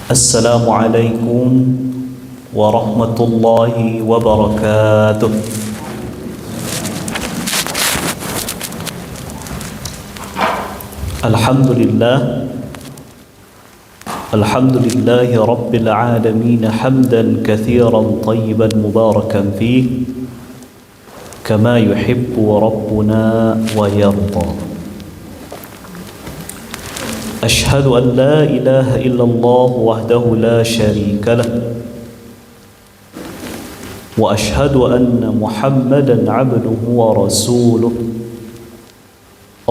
Assalamualaikum warahmatullahi wabarakatuh. Alhamdulillahi rabbil alamin hamdan kathiran tayyiban mubarakan fih kama yuhibbu rabbuna wa yarda. أشهد أن لا إله إلا الله وحده لا شريك له وأشهد أن محمدا عبده ورسوله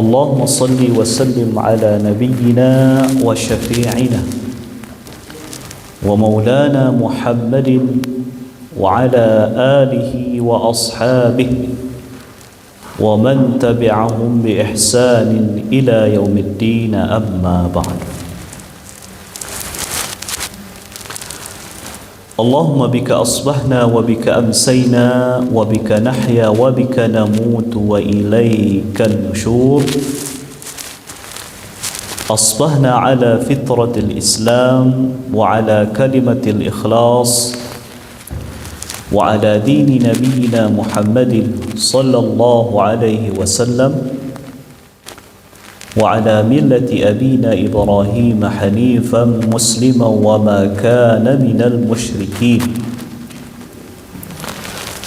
اللهم صل وسلم على نبينا وشفيعنا ومولانا محمد وعلى آله وأصحابه ومن تبعهم بإحسان إلى يوم الدين أما بعد. اللهم بك أصبحنا وبك أمسينا وبك نحيا وبك نموت وإليك النشور. أصبحنا على فطرة الإسلام وعلى كلمة الإخلاص وعلى دين نبينا محمد صلى الله عليه وسلم وعلى ملة أبينا إبراهيم حنيفا مسلما وما كان من المشركين.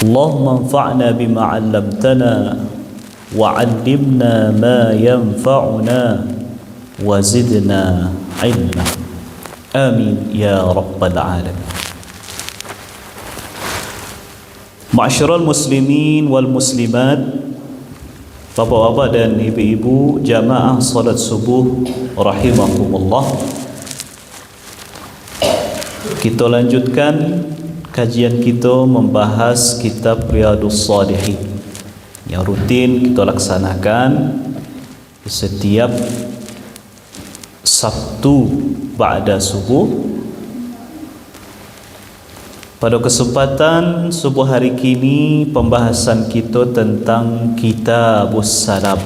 اللهم انفعنا بما علمتنا وعلمنا ما ينفعنا وزدنا علما آمين يا رب العالمين. Ma'asyiral muslimin wal muslimat, bapak-bapak dan ibu-ibu jamaah salat subuh rahimakumullah. Kita lanjutkan kajian kita membahas kitab Riyadhus Shalihin yang rutin kita laksanakan setiap Sabtu ba'da subuh. Pada kesempatan subuh hari kini, pembahasan kita tentang Kitabus Salam,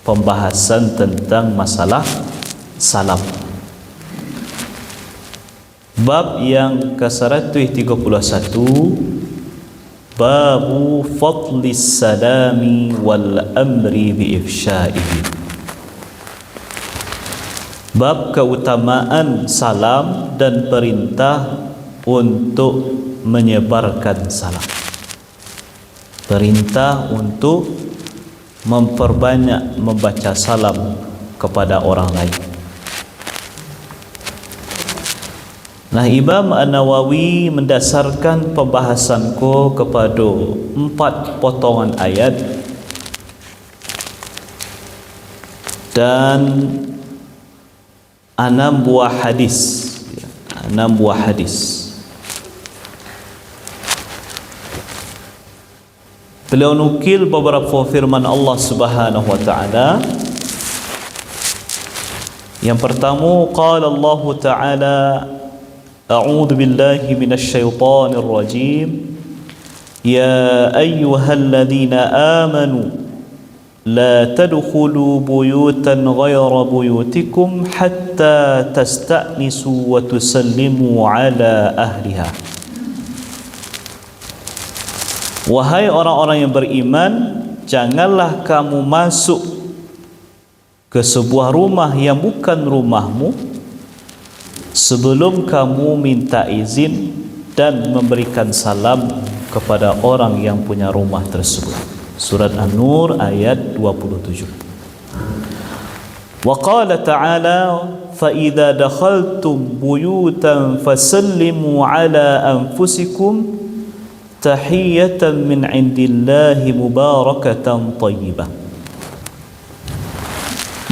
pembahasan tentang masalah salam. Bab yang ke-131, Babu Fadlis Salami wal Amri bi Ifsha'ihi. Bab keutamaan salam dan perintah untuk menyebarkan salam. Perintah untuk memperbanyak membaca salam kepada orang lain. Nah, Imam An-Nawawi mendasarkan pembahasanku kepada 4 potongan ayat dan 6 buah hadis. 6 buah hadis. Beliau nukil beberapa firman Allah Subhanahu wa taala. Yang pertama, qala Allah taala, a'udzu billahi minasy syaithanir rajim, ya ayyuhalladzina amanu la tadkhulu buyutan ghayra buyutikum hatta tasta'nisu wa tusallimu ala ahliha. Wahai orang-orang yang beriman, janganlah kamu masuk ke sebuah rumah yang bukan rumahmu sebelum kamu minta izin dan memberikan salam kepada orang yang punya rumah tersebut. Surat An-Nur ayat 27. Wa qala ta'ala, fa idza dakhaltum buyutan fasallimu ala anfusikum tahiyatan min indillahi mubarakatan tayyibah.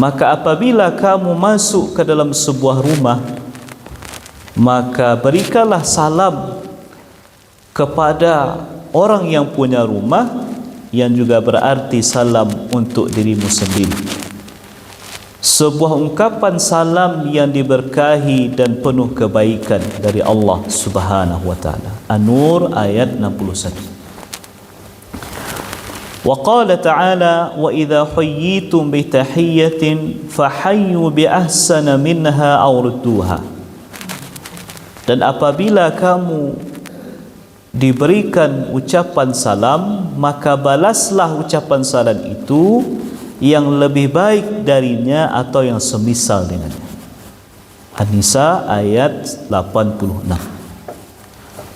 Maka apabila kamu masuk ke dalam sebuah rumah, maka berikanlah salam kepada orang yang punya rumah, yang juga berarti salam untuk dirimu sendiri. Sebuah ungkapan salam yang diberkahi dan penuh kebaikan dari Allah Subhanahu wa taala. An-Nur ayat 61. Wa qala ta'ala, wa idza huyyitum bi tahiyyatin fahayyu bi ahsana minha aw rudduha. Dan apabila kamu diberikan ucapan salam, maka balaslah ucapan salam itu yang lebih baik darinya atau yang semisal dengannya. An-Nisa ayat 86.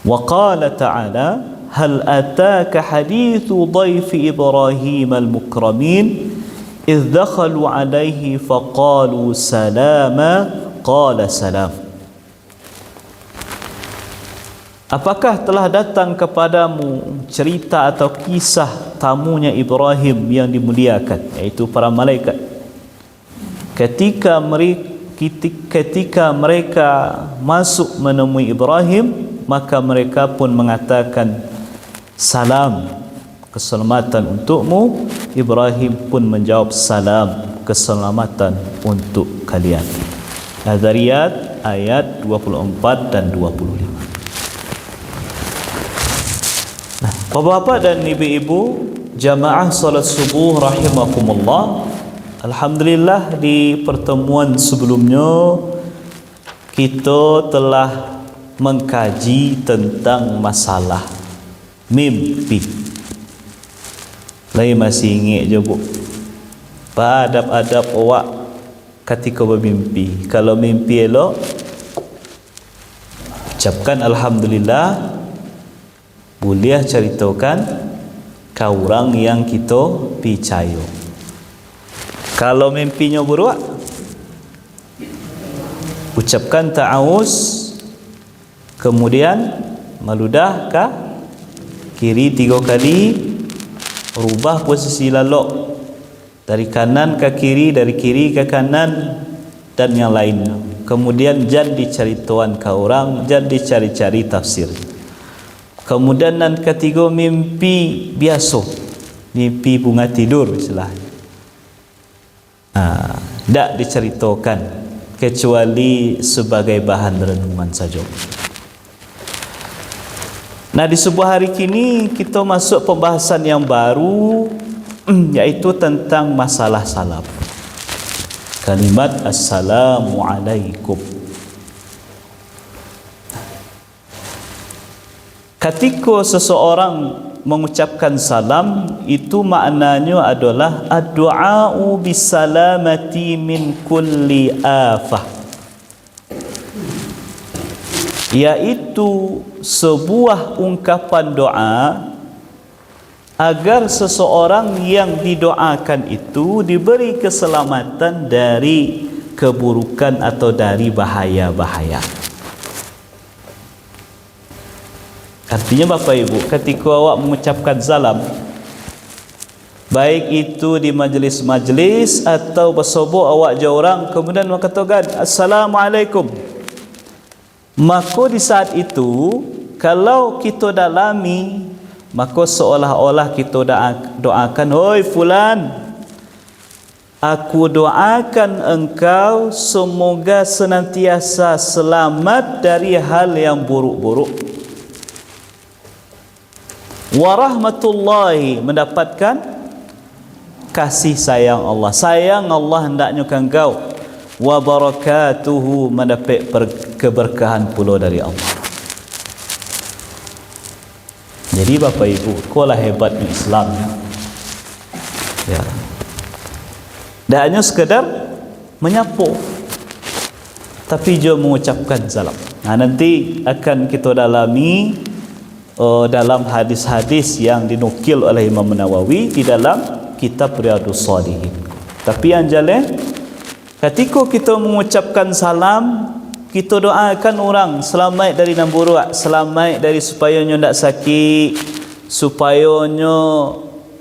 Wa qala ta'ala hal ataka hadithu dhaifi Ibrahim al-mukramin idh dakhalu alaihi faqalu salama qala salam. Apakah telah datang kepadamu cerita atau kisah tamunya Ibrahim yang dimuliakan, iaitu para malaikat, ketika mereka masuk menemui Ibrahim, maka mereka pun mengatakan salam, keselamatan untukmu. Ibrahim pun menjawab salam, keselamatan untuk kalian. Al-Dhariyat ayat 24 dan 25. Nah, Bapak-bapak dan ibu-ibu jamaah salat subuh rahimakumullah, alhamdulillah di pertemuan sebelumnya kita telah mengkaji tentang masalah mimpi. Saya masih ingat je bu, adab-adab awak ketika bermimpi. Kalau mimpi elok, ucapkan alhamdulillah, boleh ceritakan ke orang yang kita percaya. Kalau mimpinya buruk, ucapkan ta'awuz, kemudian meludah ke kiri 3 kali, rubah posisi lalok dari kanan ke kiri, dari kiri ke kanan, dan yang lainnya. Kemudian jangan diceritakan ke orang, jangan dicari-cari tafsir. Kemudian yang ketiga, mimpi biasa, mimpi bunga tidur istilahnya, tidak diceritakan kecuali sebagai bahan renungan saja. Nah, di sebuah hari kini kita masuk pembahasan yang baru, yaitu tentang masalah salam. Kalimat Assalamualaikum. Ketika seseorang mengucapkan salam, itu maknanya adalah ad-du'a'u bisalamati min kulli afah, yaitu sebuah ungkapan doa agar seseorang yang didoakan itu diberi keselamatan dari keburukan atau dari bahaya-bahaya. Artinya Bapak Ibu, ketika awak mengucapkan salam, baik itu di majlis-majlis atau bersobok awak jauh orang, kemudian mengatakan Assalamualaikum, maka di saat itu kalau kita dalami, maka seolah-olah kita doakan, "Hoi fulan, aku doakan engkau semoga senantiasa selamat dari hal yang buruk-buruk. Warahmatullahi, mendapatkan kasih sayang Allah. Sayang Allah hendaknya ke engkau. Wa barakatuhu, mendapat keberkahan pula dari Allah." Jadi Bapak Ibu, kualah hebatnya Islam ya. Tak hanya sekadar menyapu, tapi juga mengucapkan salam. Nah, nanti akan kita dalami dalam hadis-hadis yang dinukil oleh Imam Nawawi di dalam kitab Riyadhus Shalihin. Tapi yang jalan, ketika kita mengucapkan salam, kita doakan orang selamat dari yang buruk, selamat dari supayanya tidak sakit, supayanya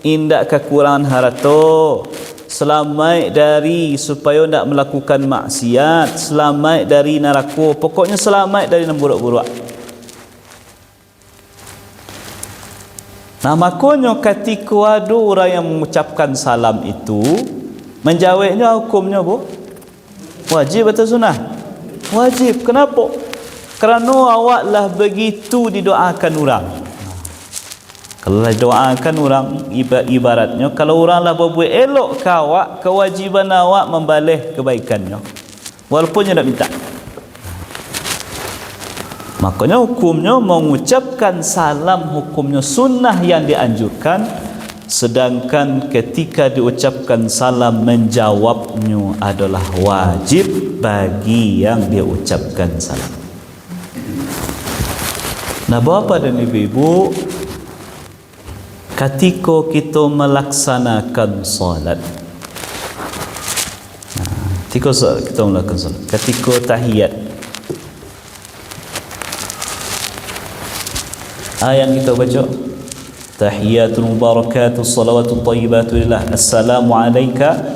tidak kekurangan harta, selamat dari supaya tidak melakukan maksiat, selamat dari neraka, pokoknya selamat dari yang buruk-buruk. Nah, makanya ketika ada orang yang mengucapkan salam itu, menjawabnya hukumnya bu, wajib atau sunnah? Wajib. Kenapa? Kerana awaklah begitu didoakan orang. Kalau doakan orang, ibaratnya kalau orang lah berbuat elok ke awak, kewajiban awak membalas kebaikannya, walaupun dia tak minta. Makanya hukumnya mengucapkan salam hukumnya sunnah yang dianjurkan, sedangkan ketika diucapkan salam menjawabnya adalah wajib bagi yang diucapkan salam. Nah, Bapak dan Ibu-ibu, ketika kita melaksanakan salat, ketika kita melakukan salat, ketika tahiyat, ayat kita baca tahiyatul mubarakatus salawatul thayyibatu lillah assalamu alayka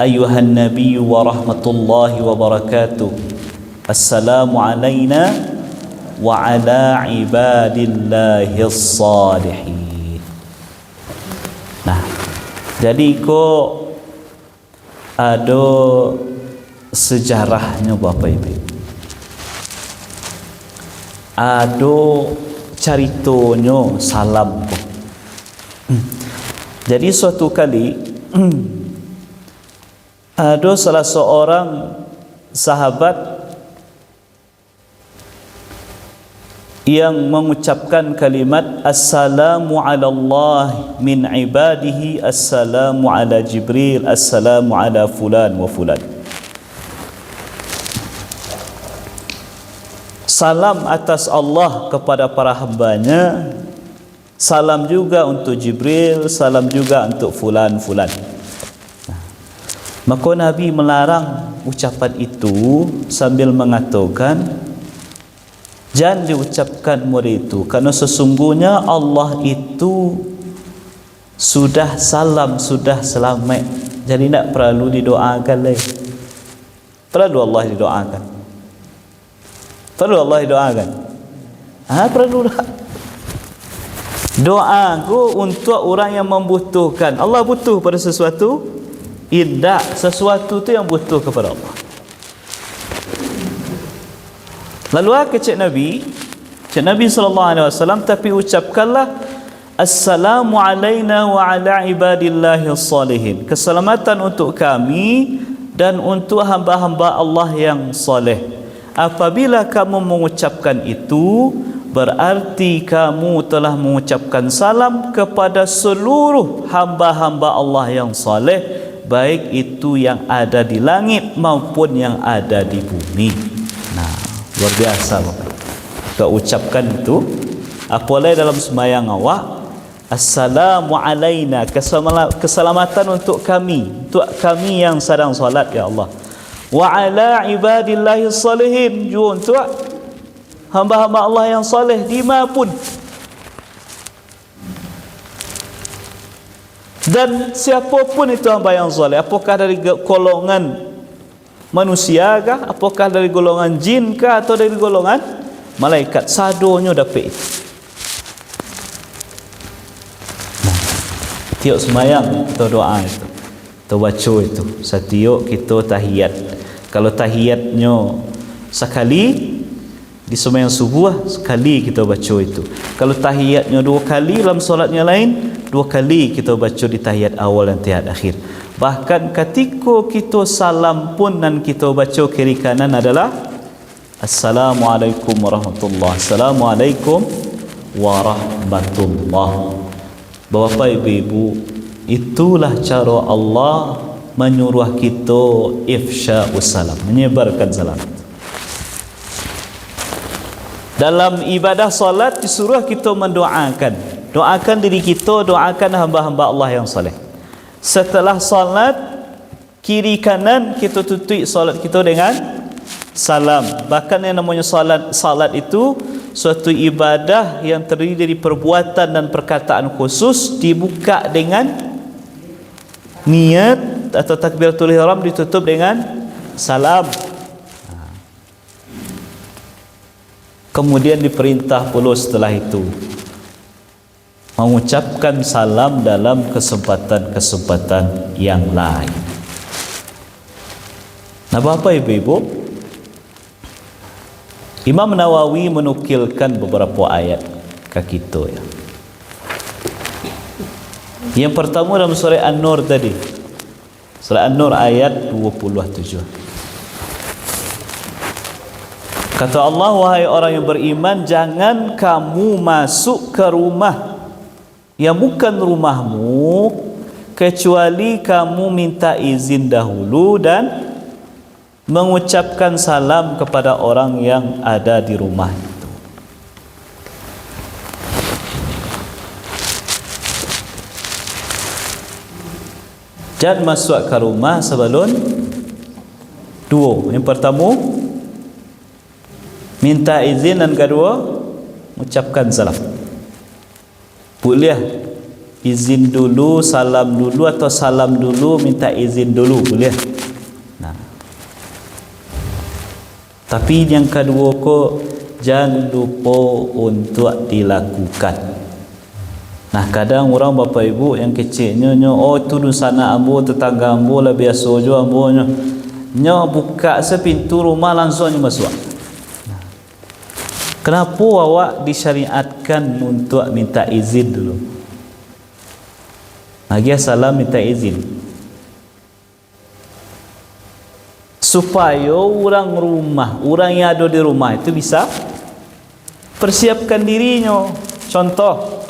ayyuhan nabiyyu wa rahmatullahi wa barakatuh assalamu alayna wa ala ibadillahis salihin. Nah, jadi kok ada sejarahnya Bapak Ibu, ada caritonyo salam. Jadi suatu kali ada salah seorang sahabat yang mengucapkan kalimat assalamu ala Allah min ibadihi, assalamu ala Jibril, assalamu ala fulan wa fulan. Salam atas Allah kepada para hambanya, salam juga untuk Jibril, salam juga untuk fulan-fulan. Maka Nabi melarang ucapan itu sambil mengatakan jangan diucapkan itu, karena sesungguhnya Allah itu sudah salam, sudah selamat. Jadi tak perlu didoakan lagi. Perlu Allah didoakan. Perlu Allah didoakan. Perlu tak? Doa aku untuk orang yang membutuhkan. Allah butuh pada sesuatu? Tidak. Sesuatu tu yang butuh kepada Allah. Lalu ke Cik Nabi SAW, tapi ucapkanlah assalamu alayna wa ala ibadillahis salihin. Keselamatan untuk kami dan untuk hamba-hamba Allah yang soleh. Apabila kamu mengucapkan itu, berarti kamu telah mengucapkan salam kepada seluruh hamba-hamba Allah yang soleh, baik itu yang ada di langit maupun yang ada di bumi. Nah, luar biasa Bapak. Kau ucapkan itu, apalagi dalam sembahyang awak, assalamu alayna, keselamatan untuk kami yang sedang solat ya Allah. Wa ala ibadillahis salihin, juga untuk hamba-hamba Allah yang saleh dimanapun. Dan siapapun itu hamba yang saleh, apakah dari golongan manusia kah, apakah dari golongan jin kah, atau dari golongan malaikat, sadonya dapat itu. Nah, tiap sembahyang kita doa itu, kita baca itu, setiap kita tahiyat. Kalau tahiyatnya sekali di sembahyang subuh, sekali kita baca itu. Kalau tahiyatnya 2 kali dalam solatnya lain, 2 kali kita baca di tahiyat awal dan tahiyat akhir. Bahkan ketika kita salam pun dan kita baca kiri kanan adalah assalamualaikum warahmatullahi, assalamualaikum warahmatullahi. Bapak Ibu, itulah cara Allah menyuruh kita ifsya'us salam, menyebarkan salam. Dalam ibadah solat disuruh kita doakan diri kita, doakan hamba-hamba Allah yang soleh. Setelah solat, kiri kanan kita tutup solat kita dengan salam. Bahkan yang namanya salat itu suatu ibadah yang terdiri dari perbuatan dan perkataan khusus, dibuka dengan niat atau takbiratul ihram, ditutup dengan salam. Kemudian diperintah pula setelah itu mengucapkan salam dalam kesempatan-kesempatan yang lain. Nah, Bapak Ibu, Imam Nawawi menukilkan beberapa ayat ke kita ya. Yang pertama dalam surah An-Nur tadi, surah An-Nur ayat 27. Kata Allah, wahai orang yang beriman, jangan kamu masuk ke rumah yang bukan rumahmu kecuali kamu minta izin dahulu dan mengucapkan salam kepada orang yang ada di rumah itu. Jangan masuk ke rumah sebelum dua. Yang pertama, minta izin, dan kedua, mengucapkan salam. Boleh izin dulu, salam dulu, atau salam dulu, minta izin dulu, boleh. Nah. Tapi yang kedua kok jangan lupa untuk dilakukan. Nah, kadang orang bapa ibu yang kecilnya, oh tu sana ambo, tetangga ambo lah biasa je ambo nya buka sepintu rumah langsung masuk. Nah. Kenapa awak disyariatkan untuk minta izin dulu? Lagi salam minta izin. Supaya orang rumah, orang yang ada di rumah itu bisa persiapkan dirinya. Contoh,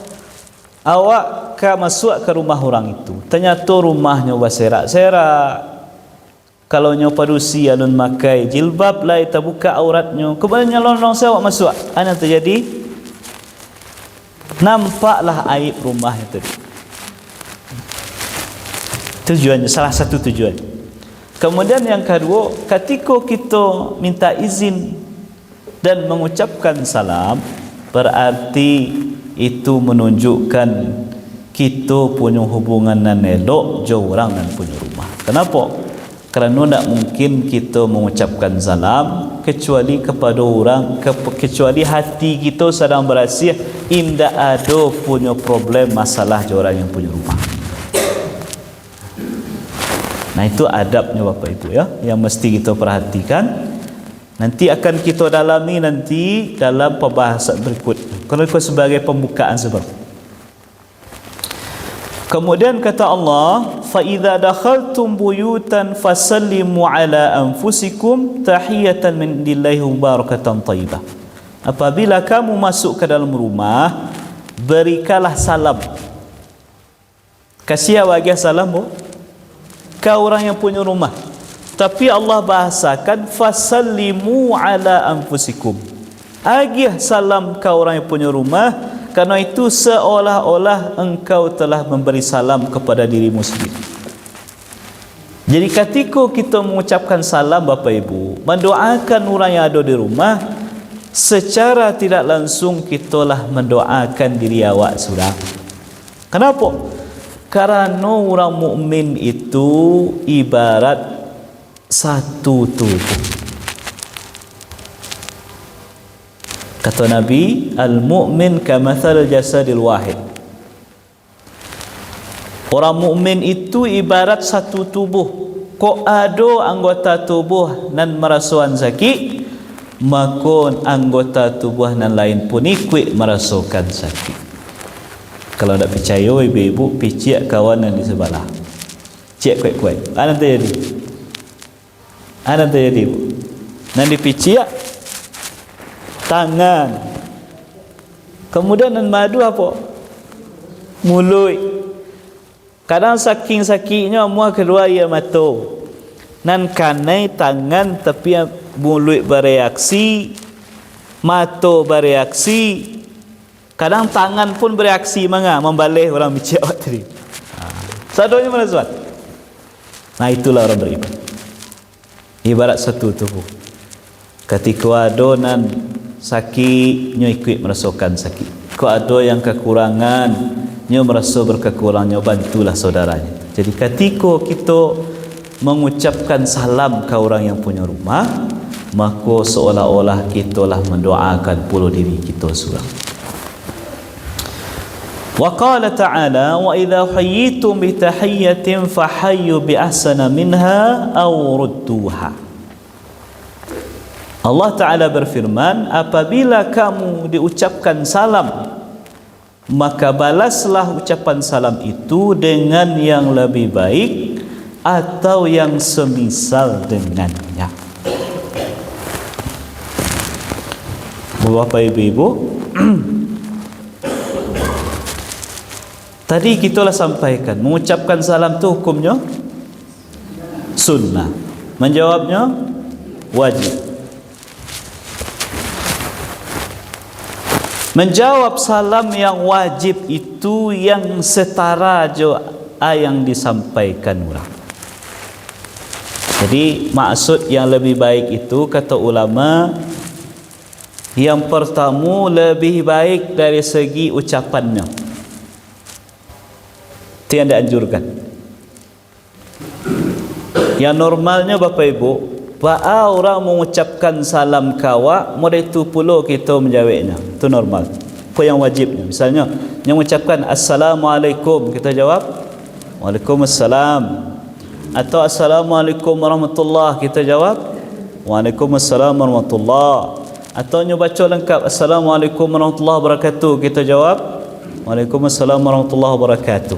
awak masuk ke rumah orang itu, ternyata rumahnya berserak-serak. Kalau nyo padusi alun makai jilbab lah, kita buka auratnya, kemudian nyalon saya awak masuk, apa terjadi? Nampaklah aib rumah itu. Tujuannya, salah satu tujuan. Kemudian yang kedua, ketika kita minta izin dan mengucapkan salam, berarti itu menunjukkan kita punya hubungan nan elok jauh orang dan punya rumah. Kenapa? Kerana tak mungkin kita mengucapkan salam kecuali kepada orang, kecuali hati kita sedang berasih, indah ada punya problem masalah orang yang punya rumah. Nah, itu adabnya Bapak Ibu ya, yang mesti kita perhatikan. Nanti akan kita dalami nanti dalam pembahasan berikut. Kalau itu sebagai pembukaan sebenarnya. Kemudian kata Allah, fa idza dakhaltum buyutan fasallimu ala anfusikum tahiyatan min indillahi mubarakatan thayyibah. Apabila kamu masuk ke dalam rumah, berikanlah salam. Kasih bagi salam bu, kau orang yang punya rumah. Tapi Allah bahasakan fasallimu ala anfusikum. Agih salam kau orang yang punya rumah, karena itu seolah-olah engkau telah memberi salam kepada dirimu sendiri. Jadi ketika kita mengucapkan salam Bapak Ibu, mendoakan orang yang ada di rumah, secara tidak langsung kitalah mendoakan diri awak sudah. Kenapa? Karena orang mukmin itu ibarat satu tubuh. Kata Nabi, al-mu'min kamathal jasadil wahid. Orang mukmin itu ibarat satu tubuh. Kok ada anggota tubuh nan merasakan sakit, maka anggota tubuh nan lain pun ikut merasakan sakit. Kalau tak percaya ibu-ibu, picik kawan yang di sebelah. Cik kuat-kuat. Apa terjadi? Apa terjadi ibu? Nanti picik tangan. Kemudian nan madu apa? Mulut. Kadang saking sakitnya muah keluar air mata. Nan kanai tangan tapi mulut bereaksi, mata bereaksi. Kadang tangan pun bereaksi membalih orang bicara awak tadi. Sadonya mana tuan? Nah, itulah orang beriman. Ibarat satu tubuh. Ketika ada nan sakit, nyo ikut merasakan sakit. Kalau ada yang kekurangan, nyo merasa berkekurangan, bantulah saudaranya. Jadi ketika kita mengucapkan salam ke orang yang punya rumah, maka seolah-olah kitalah mendoakan pula diri kita seorang. Wa qala ta'ala, wa idza hayyitum bi tahiyyatin fahayyu bi ahsana minha aw rudduha. Allah Ta'ala berfirman, apabila kamu diucapkan salam, maka balaslah ucapan salam itu dengan yang lebih baik atau yang semisal dengannya. Bapak ibu-ibu, tadi kita lah sampaikan, mengucapkan salam tu hukumnya sunnah, menjawabnya wajib. Menjawab salam yang wajib itu yang setara jo yang disampaikan orang. Jadi maksud yang lebih baik itu kata ulama, yang pertama lebih baik dari segi ucapannya. Itu yang dianjurkan. Yang normalnya Bapak Ibu, ba'a orang mengucapkan salam kawa, mulai itu pula kita menjawabnya. Itu normal. Apa yang wajibnya? Misalnya, yang mengucapkan Assalamualaikum, kita jawab Waalaikumsalam. Atau Assalamualaikum warahmatullahi, kita jawab Waalaikumsalam warahmatullahi. Atau nyo baca lengkap Assalamualaikum warahmatullahi wabarakatuh, kita jawab Waalaikumsalam warahmatullahi wabarakatuh.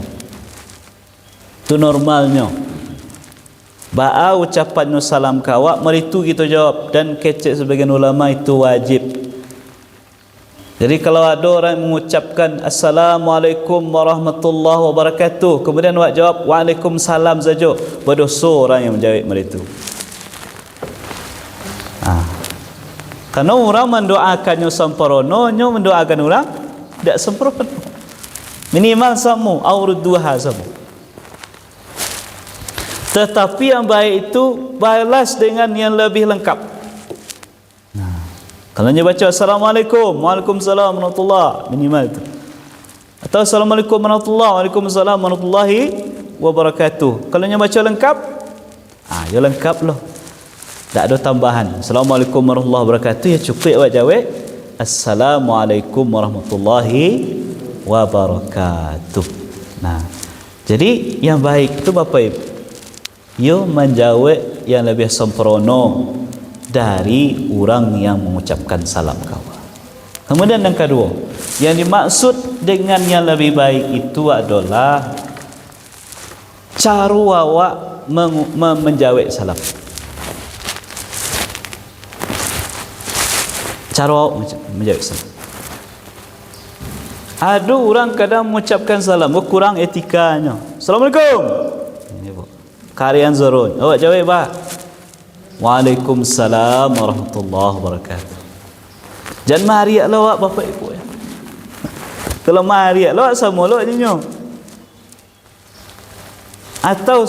Itu normalnya. Ba'a ucapan salam kawak, meritu kita jawab. Dan kecek sebagian ulama itu wajib. Jadi kalau ada orang mengucapkan Assalamualaikum warahmatullahi wabarakatuh, kemudian awak jawab Waalaikumsalam saja, berdosa orang yang menjawab meritu. Karena orang mendoakannya sempurna, nyo mendoakan orang tidak sempurna. Minimal sama, aurud duha sama. Tetapi yang baik itu balas dengan yang lebih lengkap. Kalau nyo baca Assalamualaikum, Waalaikumsalam warahmatullahi, minimal itu. Atau Assalamualaikum warahmatullahi, Waalaikumsalam warahmatullahi wabarakatuh. Kalau nyo baca lengkap, ya lengkap loh. Tak ada tambahan. Assalamualaikum warahmatullahi wabarakatuh, ya cukup awak jawab Assalamualaikum warahmatullahi wabarakatuh. Nah, jadi yang baik itu Bapak Ibu, you menjawab yang lebih sempurna dari orang yang mengucapkan salam kawan. Kemudian yang kedua, yang dimaksud dengan yang lebih baik itu adalah cara awak menjawab salam. Cara menjawab salam. Ada orang kadang mengucapkan salam kurang etikanya. Assalamualaikum. Ini bu. Karian zorun. Awak jawab bah. Waalaikumsalam warahmatullahi wabarakatuh. Jangan mariak lah awak Bapak Ibu ya. Kalau mariak lah awak sama lah nyo. Atau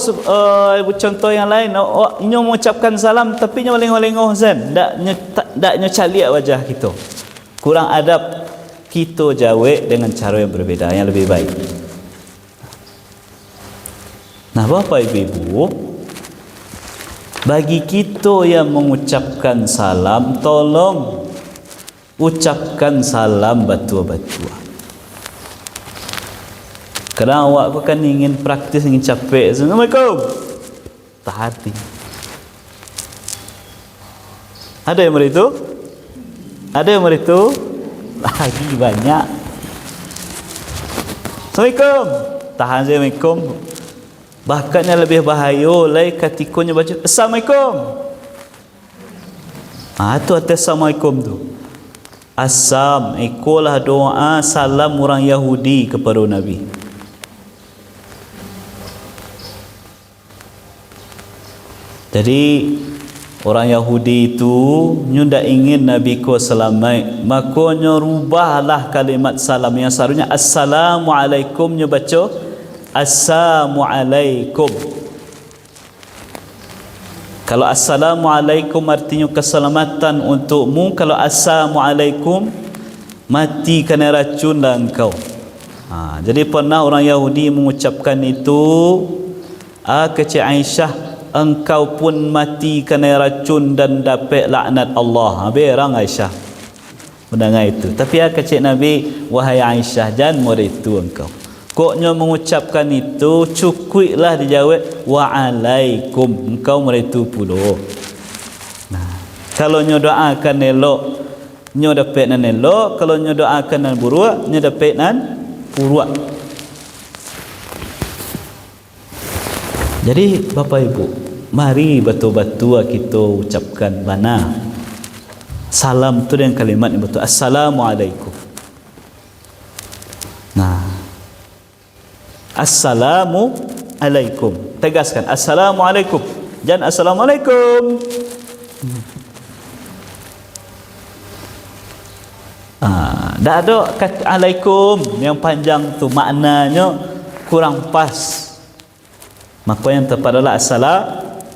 contoh yang lain, nyo mengucapkan salam tapi nyo lengah-lengah zan, dak nyo caliak wajah kita. Kurang adab. Kita jawab dengan cara yang berbeza, yang lebih baik. Nah, Bapak Ibu, bagi kita yang mengucapkan salam, tolong ucapkan salam batua-batua. Kerana awak kan ingin praktis, ingin capek. Assalamualaikum. Tak hati. Ada yang beritu? Ada yang beritu? Lagi banyak. Assalamualaikum. Tahan Assalamualaikum. Bahkan yang lebih bahaya lagi ketikanya baca Assalamualaikum. Itu atas Assalamualaikum tu. Assam, ikulah doa salam orang Yahudi kepada Nabi. Jadi orang Yahudi itu ndak ingin Nabi ku selamat, makanya rubahlah kalimat salam yang seharusnya Assalamualaikum, nya baca Assalamualaikum. Kalau Assalamualaikum artinya keselamatan untukmu, kalau Assalamualaikum mati kena racun dah engkau. Jadi pernah orang Yahudi mengucapkan itu, kecik Aisyah, engkau pun mati kena racun dan dapat laknat Allah. Berang Aisyah mendengar itu. Tapi kecik Nabi, wahai Aisyah, jangan meritu engkau. Koknya mengucapkan itu, cukuplah dijawab waalaikum, engkau meritu pula. Nah, kalau nyo doakan elok, nyo dapat nan elok. Kalau nyo doakan nan buruk, nyo dapat nan buruk. Jadi Bapak Ibu, mari betul-betul kita ucapkan bana Salam tu dengan kalimat yang betul. Assalamualaikum. Nah, Assalamualaikum. Tegaskan Assalamualaikum. Jangan Assalamualaikum. Dah ada kata alaikum yang panjang tu maknanya kurang pas. Maka yang tepat adalah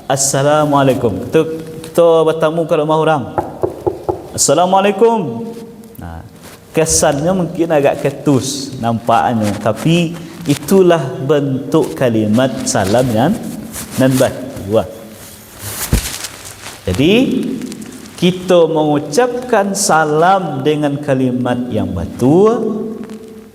Assalamualaikum. Kita bertamu ke rumah orang. Assalamualaikum. Nah, kesannya mungkin agak ketus nampaknya, tapi itulah bentuk kalimat salam yang baik. Jadi kita mengucapkan salam dengan kalimat yang betul.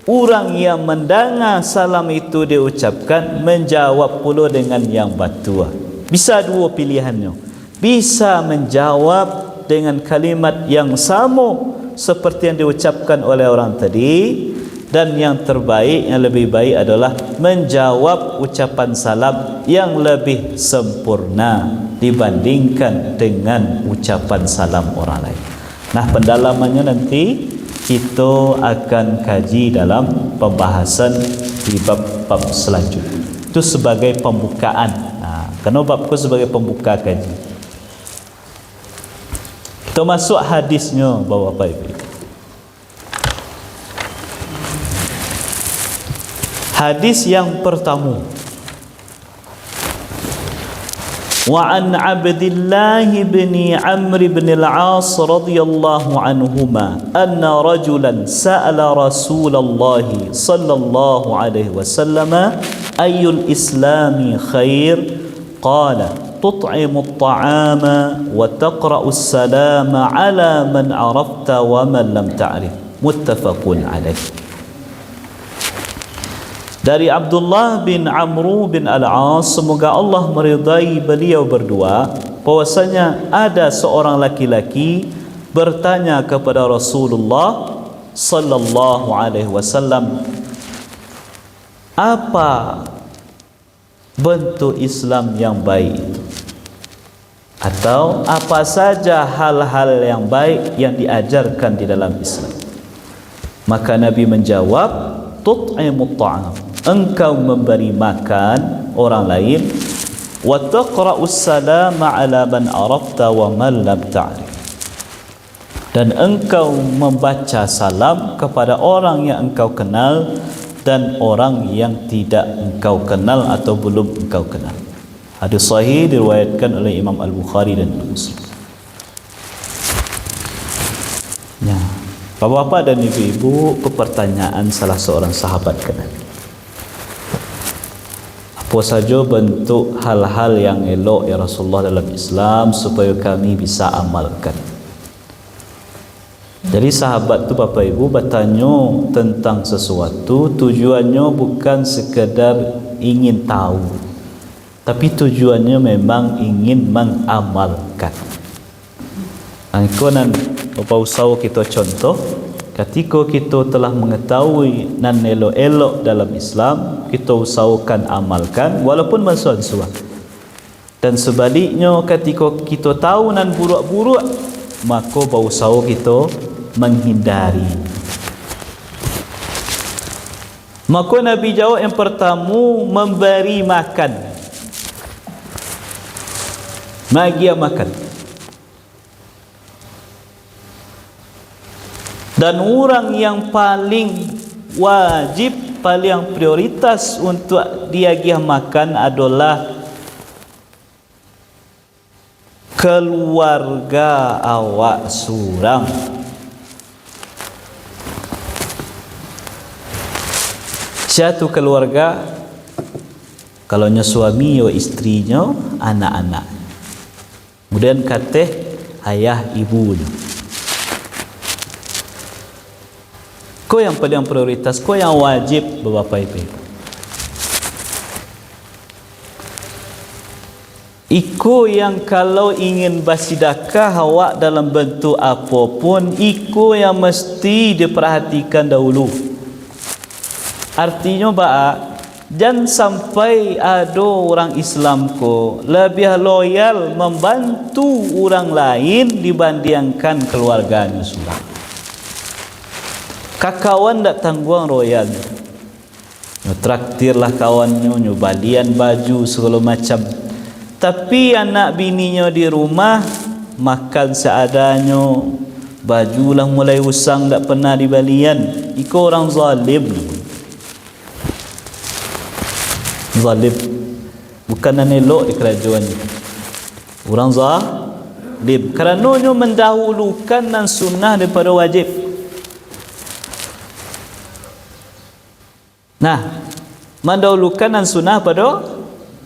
Orang yang mendengar salam itu diucapkan menjawab pula dengan yang betul. Bisa dua pilihannya. Bisa menjawab dengan kalimat yang sama seperti yang diucapkan oleh orang tadi, dan yang terbaik, yang lebih baik adalah menjawab ucapan salam yang lebih sempurna dibandingkan dengan ucapan salam orang lain. Nah, pendalamannya nanti kita akan kaji dalam pembahasan di bab-bab selanjutnya. Itu sebagai pembukaan. Kerana bab itu sebagai pembuka kaji. Kita masuk hadisnya, Bapak Ibu. Hadis yang pertama. Wa an Abdullah bin Amr bin al-As radhiyallahu anhuma anna rajulan sa'ala Rasulullah sallallahu alaihi wasallam ayyul islami khair qala tut'imu at-ta'ama wa taqra'u as-salama ala man 'arafta wa man lam ta'rif. Muttafaqun alaih. Dari Abdullah bin Amr bin Al-As, semoga Allah meridai beliau berdua, bahwasanya ada seorang laki-laki bertanya kepada Rasulullah sallallahu alaihi wasallam, apa bentuk Islam yang baik itu? Atau apa saja hal-hal yang baik yang diajarkan di dalam Islam? Maka Nabi menjawab, tut'imut ta'am, engkau memberi makan orang lain, wa taqra'us salama 'ala man 'arafta wa man lam ta'rif, dan engkau membaca salam kepada orang yang engkau kenal dan orang yang tidak engkau kenal atau belum engkau kenal. Hadis sahih diriwayatkan oleh Imam Al-Bukhari dan Muslim. Ya, Bapak-bapak dan ibu-ibu, pertanyaan salah seorang sahabat ke Nabi. Apa saja bentuk hal-hal yang elok ya Rasulullah dalam Islam supaya kami bisa amalkan? Jadi sahabat tu Bapak Ibu bertanya tentang sesuatu, tujuannya bukan sekadar ingin tahu, tapi tujuannya memang ingin mengamalkan. Ikonan Bapak usaha kita contoh, ketika kita telah mengetahui nan elok-elok dalam Islam, kita usahakan amalkan walaupun mensuan-suan. Dan sebaliknya, ketika kita tahu nan buruk-buruk, maka berusaha kita menghindari. Maka Nabi jawab yang pertama, memberi makan. Bagi makan. Dan orang yang paling wajib, paling prioritas untuk diagih makan adalah keluarga awak surang. Satu keluarga, kalau suami ya istrinya, anak-anak. Kemudian kata ayah ibunya. Kau yang paling prioritas, kau yang wajib Bapak Ibu. Iku yang kalau ingin bersedekah awak dalam bentuk apapun, iku yang mesti diperhatikan dahulu. Artinya Jangan sampai ada orang Islam ko lebih loyal membantu orang lain dibandingkan keluarganya sudah. Kakawan tak tangguang royal. Traktirlah kawannya, balian baju segala macam. Tapi anak bininya di rumah makan seadanya, bajulah mulai usang tak pernah dibalian. Iko orang zalim. Zalim bukan elok di kerajaan ni. Orang zalim kerananya mendahulukan nan sunnah daripada wajib. Nah, mendahulukan nan sunnah pada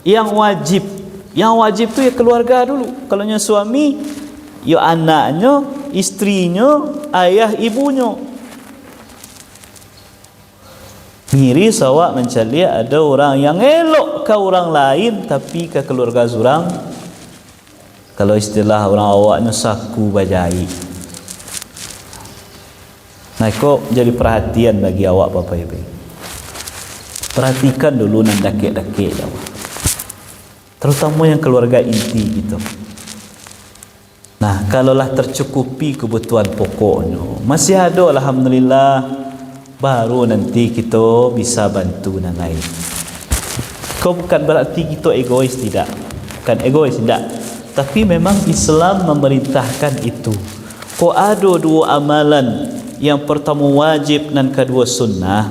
yang wajib. Yang wajib tu ya keluarga dulu. Kalau nya suami, ya anaknya, istrinya, ayah ibunya. Miri sawak mencari ada orang yang elok ke orang lain tapi ke keluarga surang. Kalau istilah orang awaknya saku bajai. Nah, kok jadi perhatian bagi awak Bapak Ibu. Perhatikan dulu nan dakik-dakik awak. Terutama yang keluarga inti gitu. Nah, kalaulah tercukupi kebutuhan pokoknya, masih ada alhamdulillah. Baru nanti kita bisa bantu yang lain. Kau bukan berarti kita egois, tidak. Bukan egois, tidak. Tapi memang Islam memerintahkan itu. Kau ada dua amalan. Yang pertama wajib dan kedua sunnah.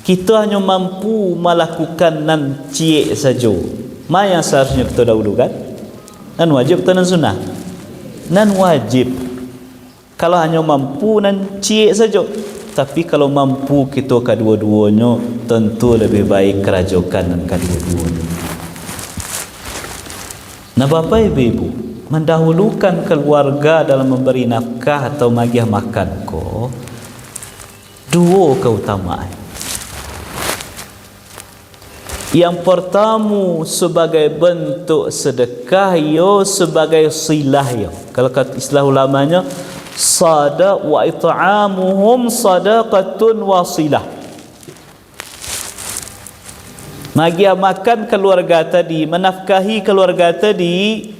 Kita hanya mampu melakukan nan cie saja. Mana yang seharusnya kita dahulukan? Nan wajib atau nan sunnah? Nan wajib. Kalau hanya mampu nan cie saja. Tapi kalau mampu kita kedua-duanya, tentu lebih baik kerajokan dan kedua-duanya. Nah Bapak Ibu, mendahulukan keluarga dalam memberi nafkah atau magiah makan ko, dua keutamaan. Yang pertama sebagai bentuk sedekah, yo sebagai silah yo. Kalau kata istilah ulamanya, sadaq wa it'amuhum sadaqatun wasilah. Magia makan keluarga tadi, menafkahi keluarga tadi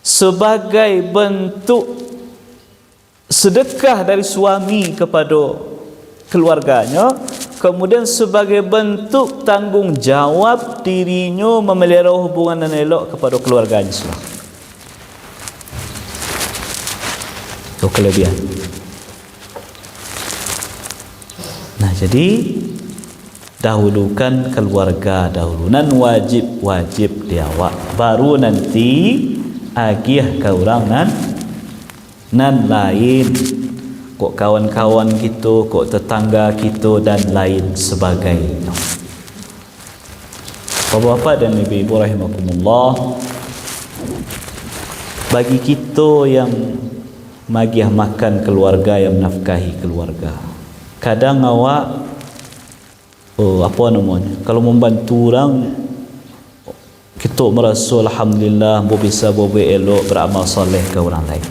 sebagai bentuk sedekah dari suami kepada keluarganya, kemudian sebagai bentuk tanggungjawab dirinya memelihara hubungan yang elok kepada keluarganya semua. Itu kelebihan. Nah, jadi dahulukan keluarga dahulu. Nan wajib diawak. Baru nanti agih ke orang nan lain. Kok kawan-kawan kita, kok tetangga kita dan lain sebagainya. Bapak-bapak dan ibu-ibu rahimakumullah, bagi kita yang magiah makan keluarga, yang menafkahi keluarga, kadang awak apa namanya, kalau membantu orang kita merasa alhamdulillah bisa elok beramal soleh ke orang lain.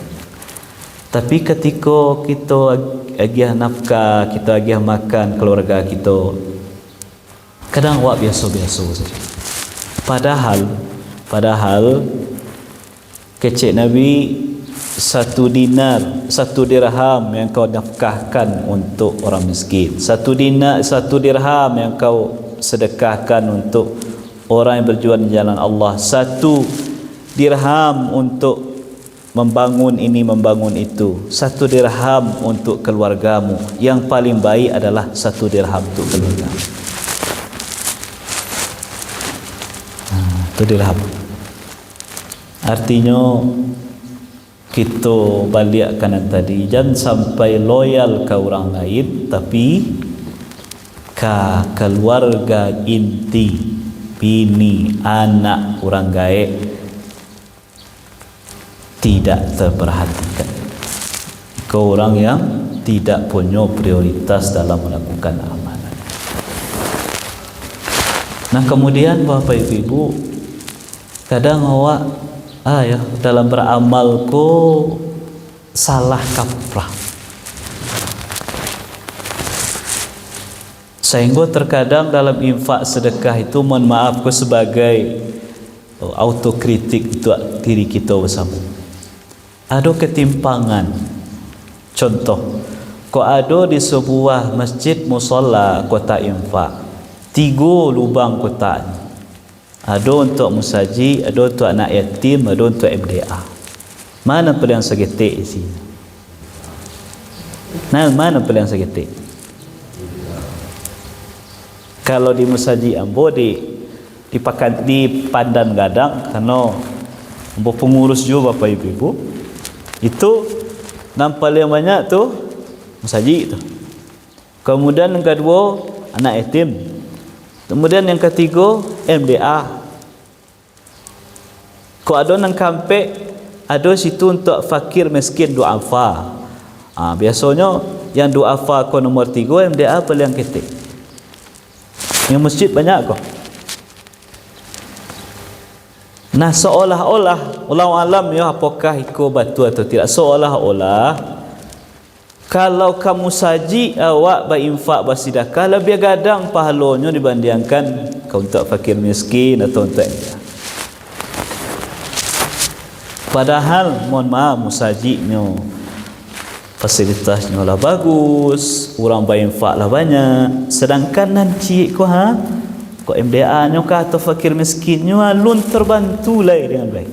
Tapi ketika kita agih nafkah, kita agih makan keluarga kita, kadang awak biasa-biasa saja. Padahal kecik Nabi, 1 dinar, 1 dirham yang kau nafkahkan untuk orang miskin, 1 dirham yang kau sedekahkan untuk orang yang berjuang di jalan Allah, 1 dirham untuk membangun ini, membangun itu, 1 dirham untuk keluargamu. Yang paling baik adalah 1 dirham untuk keluarga. 1 dirham. Artinya kita balik kanan tadi, jangan sampai loyal ke orang lain tapi ke keluarga inti, bini, anak, orang gaib tidak terperhatikan. Kau orang yang tidak punya prioritas dalam melakukan amalan. Nah, kemudian Bapak Ibu, kadang awak dalam beramal ko salah kaprah. Sehingga terkadang dalam infak sedekah itu, mohon maaf ko sebagai autokritik untuk diri kita bersama, ada ketimpangan. Contoh, ko ada di sebuah masjid musola kota infak, 3 lubang kotak. Ada untuk musaji, ada untuk anak yatim, ada untuk MDA. Mana paling segetik di sini? Mana paling segetik? Kalau di musaji ambo di pandan gadang, karena ambo pengurus juga Bapak Ibu, itu nampak yang banyak tu musaji tu. Kemudian yang kedua anak yatim. Kemudian yang ketiga MDA. Kau ada nang kampek, ada situ untuk fakir miskin duafa. Biasanya yang duafa kau nomor 3, MDA paling ketik. Yang masjid banyak kau. Nah, seolah-olah ulang alam ya, apakah ikut batu atau tidak, seolah-olah kalau kamu saji awak berinfak bersedekah lebih gadang pahalanya dibandingkan kau untuk fakir miskin atau untuk MDA. Padahal mohon maaf, musajinya fasilitasnya lah bagus, orang berinfak lah banyak, sedangkan nanti ko MDA nya kah atau fakir miskinnya alun terbantu lah dengan baik.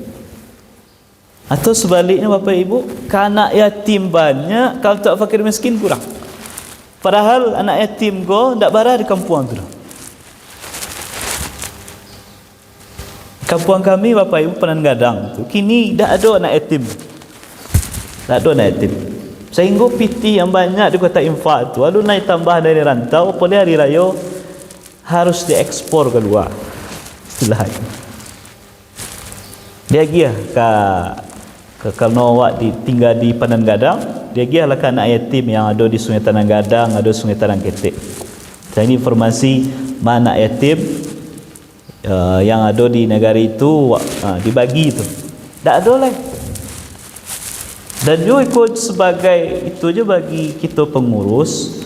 Atau sebaliknya Bapak Ibu, anak yatim banyak, kalau tak fakir miskin kurang. Padahal anak yatim go ndak bara di kampung tu. Kampung kami Bapak Ibu Panan Gadang tu kini dak ada anak yatim. Tak ada anak yatim. Sehingga piti yang banyak di kota infak tu, lalu naik tambah dari rantau, boleh hari raya harus diekspor keluar. Istilahnya. Dia gia ke kalau awak tinggal di Panan Gadang, dia gia lah anak yatim yang ada di Sungai Tanah Gadang, ada Sungai Tanah Ketik. Dan ini informasi mana yatim yang ada di negara itu dibagi itu. Tak ada lah. Dan juga ikut sebagai itu je bagi kita pengurus,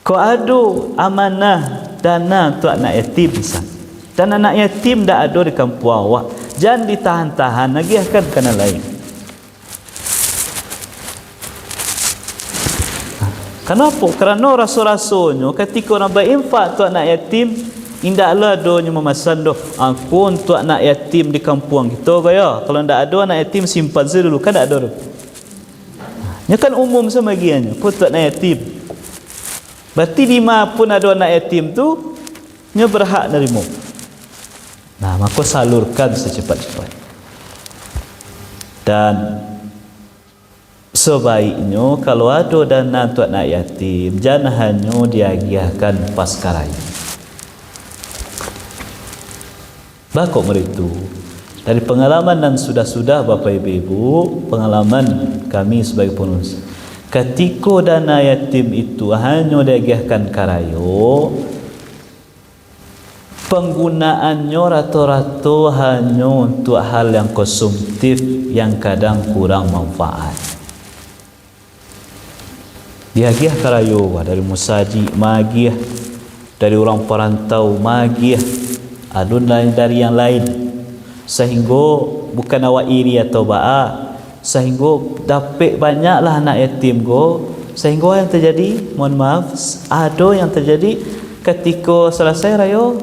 kau ada amanah dana untuk anak yatim misal, dan anak yatim tak ada di kampung awak, jangan ditahan-tahan lagi akan kena lain. Kenapa? Kerana rasa-rasanya ketika orang berinfak untuk anak yatim, indaklah doanya memesan doh aku untuk anak yatim di kampung kita gaya. Kalau ndak ada anak yatim simpan saja dulu, kan tak ada doh. Nya kan umum sebagiannya untuk anak yatim. Berarti di mana pun ada anak yatim tu nya berhak nerima. Nah, maka salurkan secepat-cepat. Dan sebaiknya kalau ada dana untuk anak yatim, jangan hanya diagiahkan pasca raya. Bakok meritu dari pengalaman dan sudah Bapak Ibu, pengalaman kami sebagai pengurus, ketika dana yatim itu hanya diagiahkan karayo, penggunaannya rata-rata hanya untuk hal yang konsumtif yang kadang kurang manfaat. Diagiah karayo dari musaji magiah, dari orang perantau magiah, adun lain dari yang lain, sehingga bukan awak iri atau ba'a, sehingga dapat banyaklah anak yatim go, sehingga yang terjadi, mohon maaf, ada yang terjadi ketika selesai raya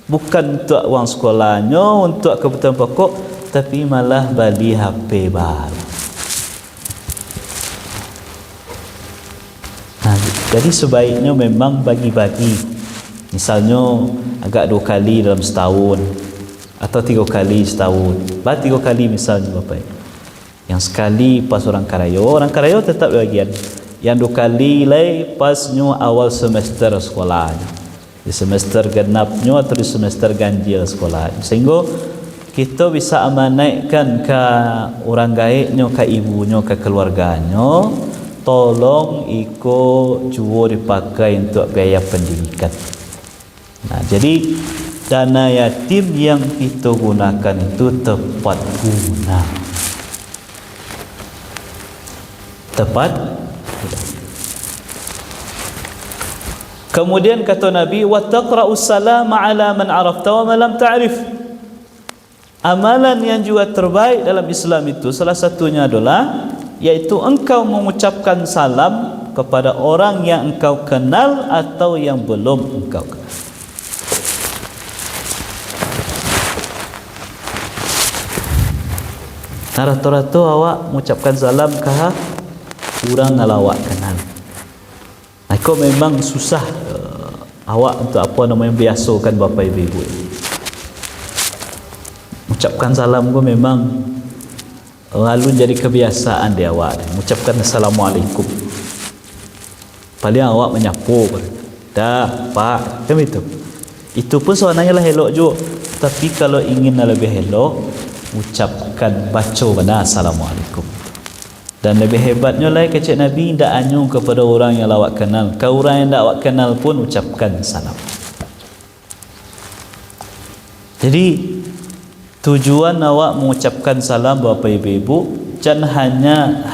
bukan untuk wang sekolahnya, untuk kebutuhan pokok, tapi malah beli HP baru. Nah, jadi sebaiknya memang bagi-bagi. Misalnya agak 2 kali dalam setahun atau 3 kali setahun. 3 kali misalnya Bapak. Yang sekali pas orang karayo tetap bagian. Yang 2 kali lagi pasnya awal semester sekolah. Di semester genapnya atau di semester ganjil sekolah. Sehingga kita bisa amanahkan ke orang gaibnya, ke ibunya, ke keluarganya, tolong ikut jual dipakai untuk biaya pendidikan. Nah, jadi dana yatim yang kita gunakan itu tepat guna. Tepat. Kemudian kata Nabi, wa taqra'us salama ala man arafta wa man lam ta'rif. Amalan yang juga terbaik dalam Islam itu salah satunya adalah yaitu engkau mengucapkan salam kepada orang yang engkau kenal atau yang belum engkau kenal. Nah, rata-rata awak mengucapkan salam ke orang yang awak kenal. Aku memang susah awak untuk apa namanya biasakan bapa ibu. Ucapkan salam ku memang lalu jadi kebiasaan dia awak. Mengucapkan assalamualaikum. Paling awak menyapu. Dah, Pak, kan itu. Itu pun sebenarnya lah elok juga. Tapi kalau ingin lebih elok, ucapkan baca benar assalamualaikum. Dan lebih hebatnya lagi kecik Nabi tidak hanya kepada orang yang awak kenal. Kau orang yang tak awak kenal pun ucapkan salam. Jadi tujuan awak mengucapkan salam bapa ibu-ibu jangan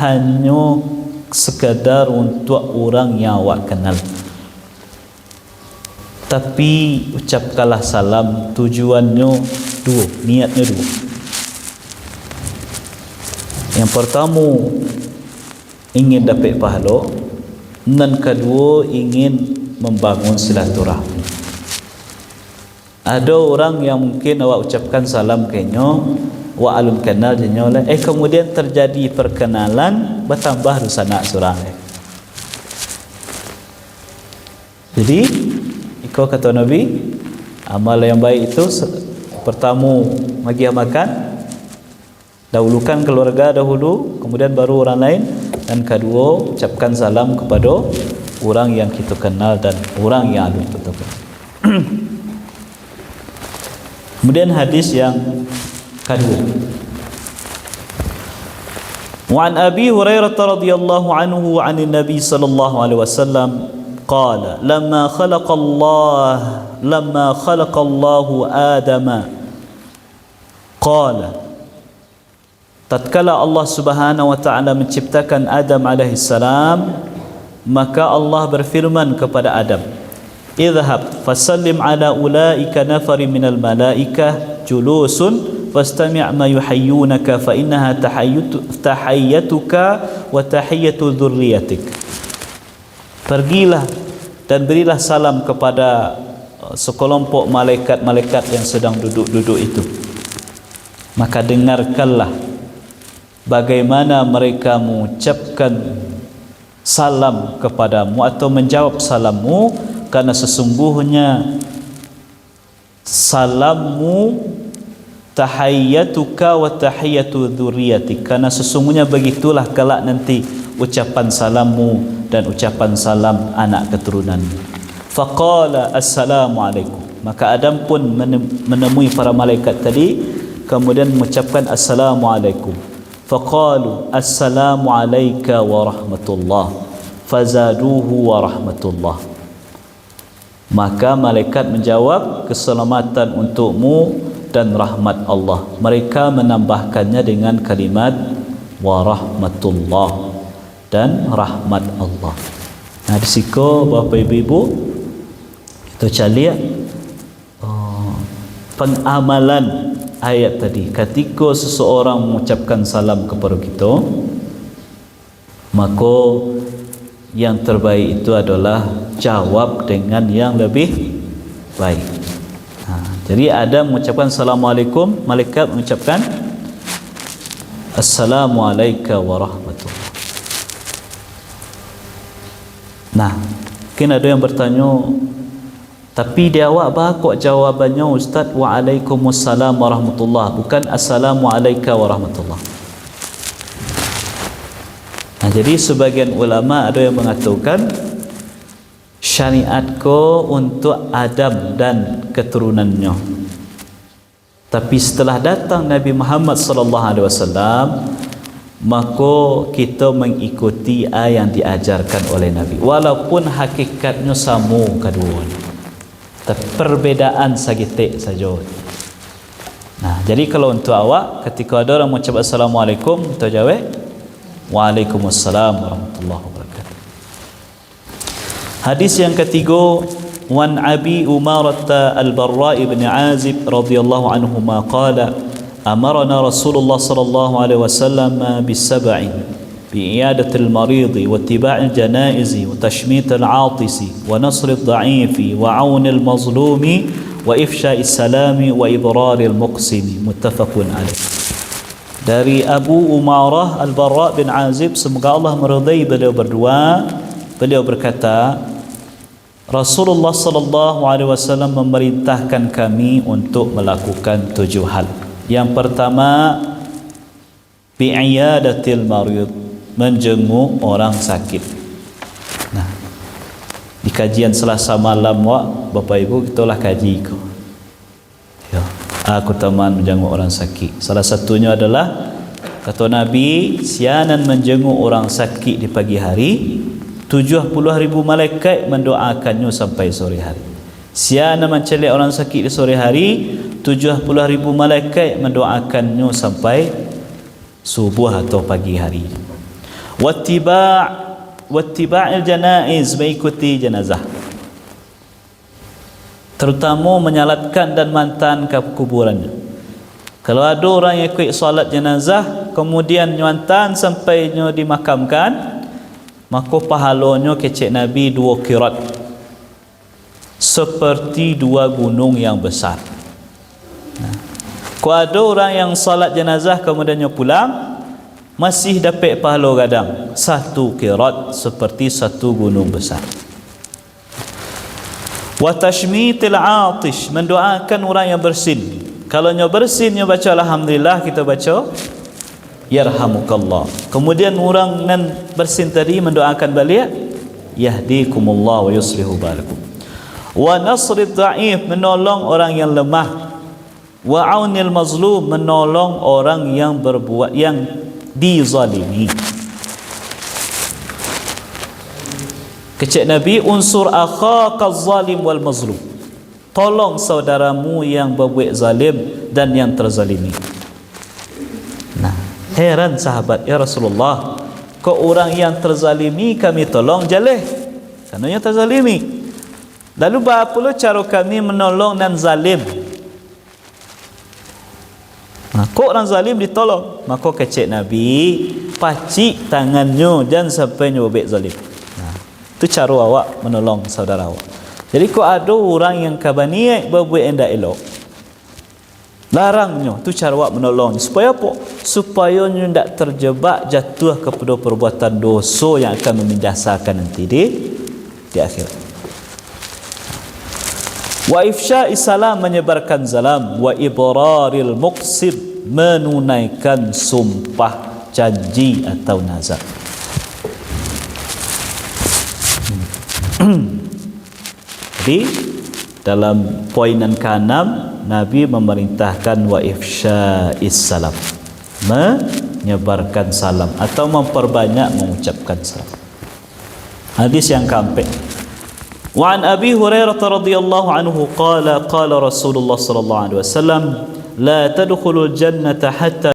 hanya sekadar untuk orang yang awak kenal. Tapi ucapkanlah salam tujuannya dua, niatnya dua. Yang pertama ingin dapat pahala, dan kedua ingin membangun silaturahmi. Ada orang yang mungkin awak ucapkan salam kenya, wa alun kenal jenya kemudian terjadi perkenalan bertambah dosa nak surang. Jadi ikut kata Nabi, amal yang baik itu pertama bagi makan, dahulukan keluarga dahulu, kemudian baru orang lain, dan kedua ucapkan salam kepada orang yang kita kenal dan orang yang alun kita kenal. Kemudian hadis yang kedua, wa an Abi Hurairah radhiyallahu anhu 'anil Nabi sallallahu alaihi wasallam qala lamma khalaqa Allahu Adama qala, tatkala Allah Subhanahu wa taala menciptakan Adam alaihi salam, maka Allah berfirman kepada Adam, idhhab fasallim ala ulaika nafari minal malaikah julusun fastami' ma yuhayyunaka fa innaha tahayyatuka wa tahiyyatu dzurriyyatik. Pergilah dan berilah salam kepada sekelompok malaikat-malaikat yang sedang duduk-duduk itu. Maka dengarkanlah bagaimana mereka mengucapkan salam kepadamu atau menjawab salammu, karena sesungguhnya salammu tahiyyatuka wa tahiyyatu dzurriyyatik, karena sesungguhnya begitulah kelak nanti ucapan salammu dan ucapan salam anak keturunanmu. Faqala assalamu alaikum, maka Adam pun menemui para malaikat tadi, kemudian mengucapkan assalamu alaikum. Faqalu assalamu alayka wa rahmatullah, fazaduhu wa rahmatullah. Maka malaikat menjawab, keselamatan untukmu dan rahmat Allah. Mereka menambahkannya dengan kalimat wa rahmatullah dan rahmat Allah. Nah, di situ bapa ibu-ibu kita cari pengamalan ayat tadi. Ketika seseorang mengucapkan salam kepada kita, maka yang terbaik itu adalah jawab dengan yang lebih baik. Jadi Adam mengucapkan assalamualaikum, malaikat mengucapkan assalamualaikum warahmatullahi. Nah, mungkin ada yang bertanya, tapi dia awak bah kok jawabannya Ustaz waalaikumsalam warahmatullah, bukan assalamualaikum warahmatullah. Nah, jadi sebagian ulama ada yang mengatakan syariat ko untuk Adam dan keturunannya. Tapi setelah datang Nabi Muhammad sallallahu alaihi wasallam, maka kita mengikuti apa yang diajarkan oleh Nabi, walaupun hakikatnya sama keduanya, tapi perbedaan segitik saja. Nah, jadi kalau untuk awak, ketika ada orang mengucap assalamualaikum, kita jawab waalaikumsalam warahmatullahi wabarakatuh. Hadis yang ketiga, wan Abi Umarah Al-Barra ibn Azib radhiyallahu anhuma qala amarna Rasulullah sallallahu alaihi wasallam bisab'in bi'iyadati al-marid wa ittiba'i al-janaiz wa tashmit al-'atis wa nasr al-dha'if wa 'awn al-mazlum wa ifsha'i as-salam wa idrar al-muqsim. Muttafaqun alaih. Dari Abu Umarah Al-Barra bin Azib, semoga Allah meridai beliau berdua, beliau berkata, Rasulullah sallallahu alaihi wasallam memerintahkan kami untuk melakukan 7 hal. Yang pertama, bi'iyadatil marid, menjenguk orang sakit. Nah, di kajian Selasa malam Bapak Ibu kita lah kaji ko. Ya, aku teman menjenguk orang sakit. Salah satunya adalah kata Nabi, sianan menjenguk orang sakit di pagi hari, 70,000 malaikat mendoakannya sampai sore hari. Siana mencelik orang sakit di sore hari, 70,000 malaikat mendoakannya sampai subuh atau pagi hari. Wattiba'il janaiz, mengikuti jenazah, terutama menyalatkan dan mantan ke kuburannya. Kalau ada orang yang ikut solat jenazah kemudian nyuantan sampai dimakamkan, maka pahalanya kecek Nabi 2 qirat, seperti 2 gunung yang besar. Kalau ada orang yang salat jenazah kemudiannya pulang, masih dapat pahala gadang 1 qirat, seperti 1 gunung besar. Wa tashmitil 'atish, mendoakan orang yang bersin. Kalau nya bersinnya baca alhamdulillah, kita baca yarhamukallah. Kemudian orang nan bersin tadi mendoakan balik, yahdikumullah wa yuslihu balakum. Wa nasrid dha'if, menolong orang yang lemah. Wa aunil mazlum, menolong orang yang berbuat, yang dizalimi. Kecek Nabi, unsur akhaka zalim wal mazlum, tolong saudaramu yang berbuat zalim dan yang terzalimi. Heran sahabat, ya Rasulullah, kok orang yang terzalimi kami tolong jaleh, kerana terzalimi. Lalu bagaimana cara kami menolong nan zalim? Kok orang zalim ditolong? Maka kecek Nabi, pacik tangannya dan sampai nyobek zalim. Itu cara awak menolong saudara awak. Jadi kok ada orang yang kabaniat berbuat yang tak elok, larangnya, tu cara awak menolong. Supaya apa? Supaya nya tidak terjebak jatuh kepada perbuatan dosa yang akan membinasakan nanti di akhirat. Wa ifsya'i salam, menyebarkan salam. Wa ibraril muqsid, menunaikan sumpah janji atau nazar. Jadi dalam poinan ke-6, Nabi memerintahkan wa ifsya'is salam, menyebarkan salam atau memperbanyak mengucapkan salam. Hadis yang keempat, wa an Abi Hurairah radhiyallahu anhu qala qala Rasulullah sallallahu alaihi wasallam la tadkhulul jannata hatta